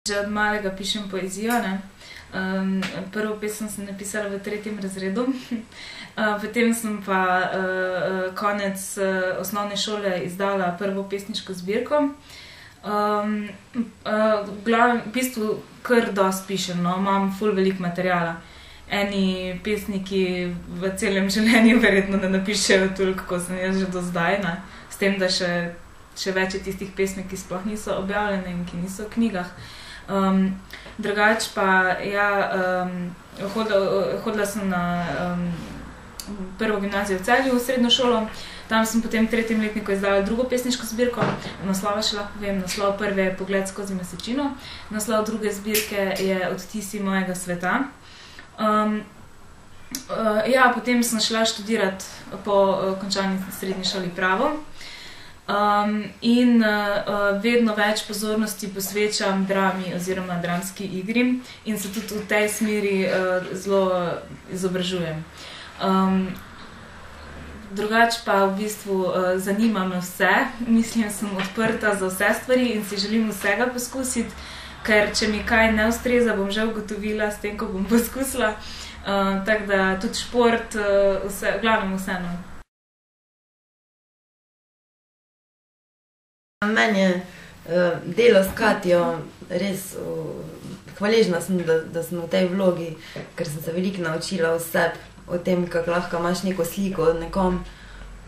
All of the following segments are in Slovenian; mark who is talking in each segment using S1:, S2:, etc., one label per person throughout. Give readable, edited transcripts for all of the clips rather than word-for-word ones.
S1: Že od malega pišem poezijo, ne. Prvo pesem sem napisala v 3. razredu, potem sem pa konec osnovne šole izdala prvo pesniško zbirko. V bistvu kar dosti pišem, no, imam ful veliko materiala. Eni pesniki v celem življenju verjetno ne napišejo toliko, kot sem jaz že do zdaj, ne. S tem, da še več je tistih pesmi, ki sploh niso objavljene in ki niso v knjigah. Drugače pa, ja, hodila sem na prvo gimnazijo v Celju, v srednjo šolo. Tam sem potem v 3. letniku izdala drugo pesniško zbirko. Naslova še lahko povem. Naslov prve je Pogled skozi mesečino. Naslov druge zbirke je Odtisi mojega sveta. Ja, potem sem šla študirati po končani srednji šoli pravo. In vedno več pozornosti posvečam drami oziroma dramski igri in se tudi v tej smeri zelo izobražujem. Drugače pa v bistvu zanima me vse, mislim, sem odprta za vse stvari in si želim vsega poskusiti, ker če mi kaj ne ustreza, bom že ugotovila s tem, ko bom poskusila. Tako da tudi šport, v glavnem vseeno.
S2: Meni je delo s Katjo res hvaležna sem, da sem v tej vlogi, ker sem se veliko naučila o sebi, o tem, kako lahko imaš neko sliko o nekom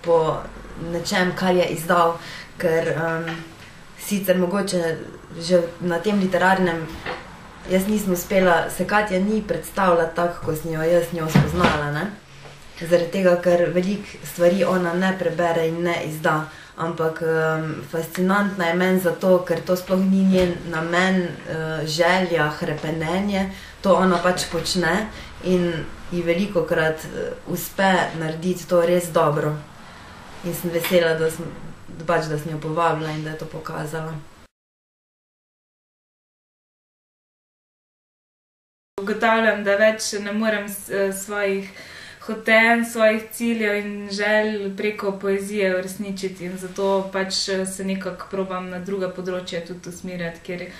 S2: po nečem, kar je izdal, ker sicer mogoče že na tem literarnem jaz nisem uspela, se Katja ni predstavljala tako, ko sem jo jaz njo spoznala, ne? Zaradi tega, ker veliko stvari ona ne prebere in ne izda. Ampak fascinantna je meni zato, ker to sploh ni njen namen, želja, hrepenenje. To ona pač počne in ji velikokrat uspe narediti to res dobro. In sem vesela, da sem jo povabila in da je to pokazala.
S1: Ugotavljam, da več ne morem svojih hotenj, svojih ciljev in želj preko poezije uresničiti in zato pač se nekako probam na druga področja tudi usmerjati,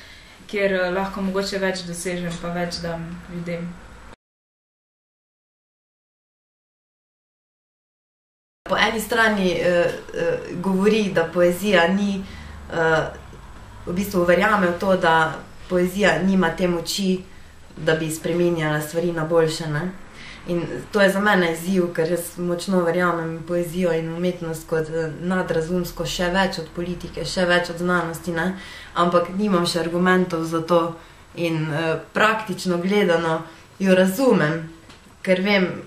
S1: kjer lahko mogoče več dosežem pa več dam ljudem.
S2: Po eni strani govori, da poezija ni, v bistvu verjame v to, da poezija nima te moči, da bi spreminjala stvari na boljše, ne? In to je za mene izziv, ker jaz močno verjamem poezijo in umetnost kot nadrazumsko še več od politike, še več od znanosti, ne? Ampak nimam še argumentov za to in praktično gledano jo razumem, ker vem,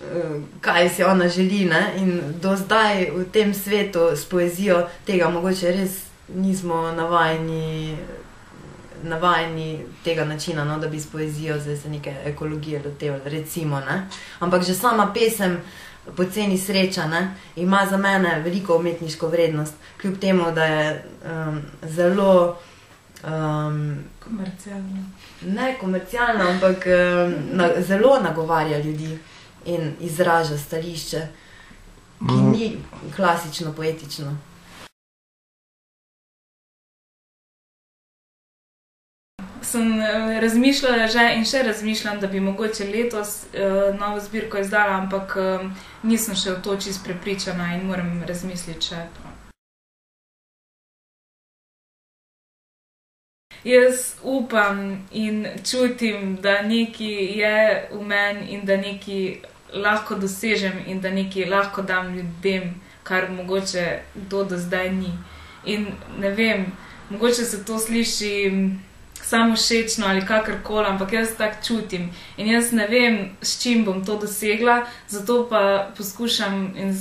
S2: kaj si ona želi, ne? In do zdaj v tem svetu s poezijo tega mogoče res nismo navajeni tega načina, no, da bi s poezijo zdaj se neke ekologije lotevali, recimo, ne. Ampak že sama pesem Poceni sreča, ne, ima za mene veliko umetniško vrednost, kljub temu, da je zelo
S1: komercialna.
S2: Ne komercialna, ampak zelo nagovarja ljudi in izraža stališče, ki ni klasično poetično.
S1: Sem razmišljala že in še razmišljam, da bi mogoče letos novo zbirko izdala, ampak nisem še v to čisto prepričana in moram razmisliti še. Jaz upam in čutim, da nekaj je v meni in da nekaj lahko dosežem in da nekaj lahko dam ljudem, kar mogoče do zdaj ni. In ne vem, mogoče se to sliši samo všečno ali kakorkoli, ampak jaz tako čutim. In jaz ne vem, s čim bom to dosegla, zato pa poskušam in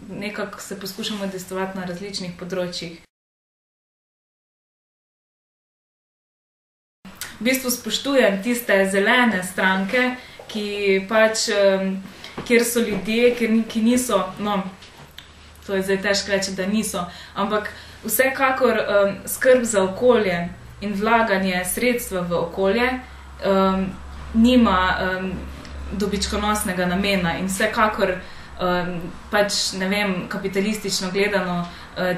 S1: nekako se poskušam udejstvovati na različnih področjih. V bistvu spoštujem tiste zelene stranke, ki pač, kjer so ljudje, ki niso, no, to je zdaj težko reči, da niso, ampak vsekakor skrb za okolje in vlaganje sredstva v okolje nima dobičkonosnega namena in vsekakor pač, ne vem, kapitalistično gledano,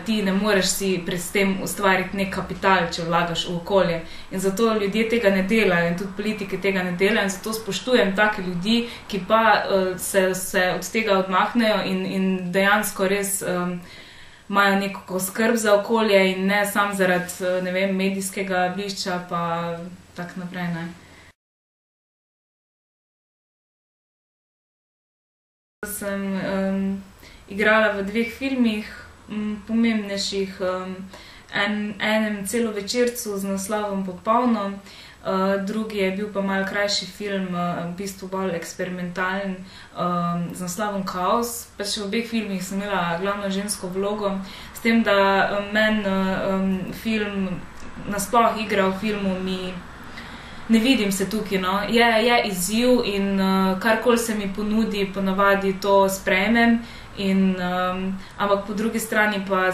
S1: ti ne moreš si pred tem ustvariti nek kapital, če vlagaš v okolje. In zato ljudje tega ne delajo in tudi politike tega ne delajo in zato spoštujem take ljudi, ki pa se od tega odmahnejo in dejansko res imajo neko skrb za okolje in ne sam zaradi, ne vem, medijskega blišča pa tak naprej, ne. Sem igrala v 2 filmih, pomembnejših, enem celovečercu z naslovom Popolno, drugi je bil pa malo krajši film, v bistvu bolj eksperimentalen, z naslovom Kaos. Pač v obeh filmih sem imela glavno žensko vlogo, s tem, da meni film, nasploh igra v filmu ne vidim se tukaj, no. Je izziv in karkoli se mi ponudi, ponavadi to sprejmem, ampak po drugi strani pa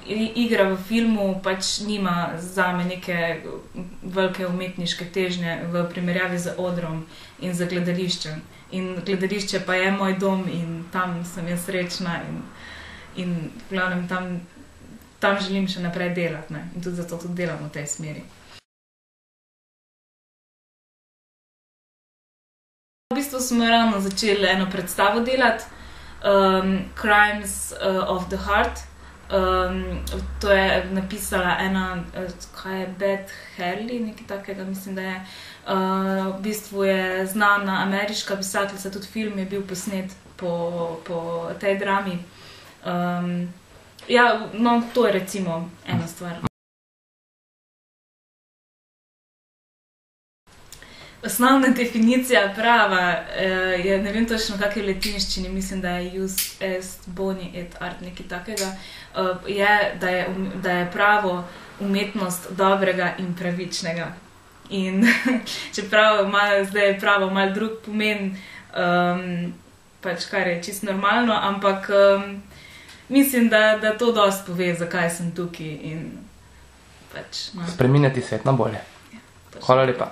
S1: igra v filmu pač nima zame neke velike umetniške težnje v primerjavi z odrom in z gledališčem. In gledališče pa je moj dom in tam sem jaz srečna in v glavnem tam želim še naprej delati, ne. In tudi zato tudi delam v tej smeri. V bistvu smo ravno začeli eno predstavo delati, Crimes of the Heart. To je napisala ena, kaj je, Beth Harley, nekaj takega, mislim, da je. V bistvu je znana ameriška pisateljica, tudi film je bil posnet po tej drami. Ja, no, to je recimo ena stvar. Osnovna definicija prava je, ne vem točno, kak je v latinščini, mislim, da je jus est boni et art, nekaj takega, je, da je pravo umetnost dobrega in pravičnega. In čeprav ima zdaj pravo malo drug pomen, pač kar je čisto normalno, ampak mislim, da to dosti pove, zakaj sem tukaj in pač, no.
S3: Spreminjati svet na bolje. Hvala lepa.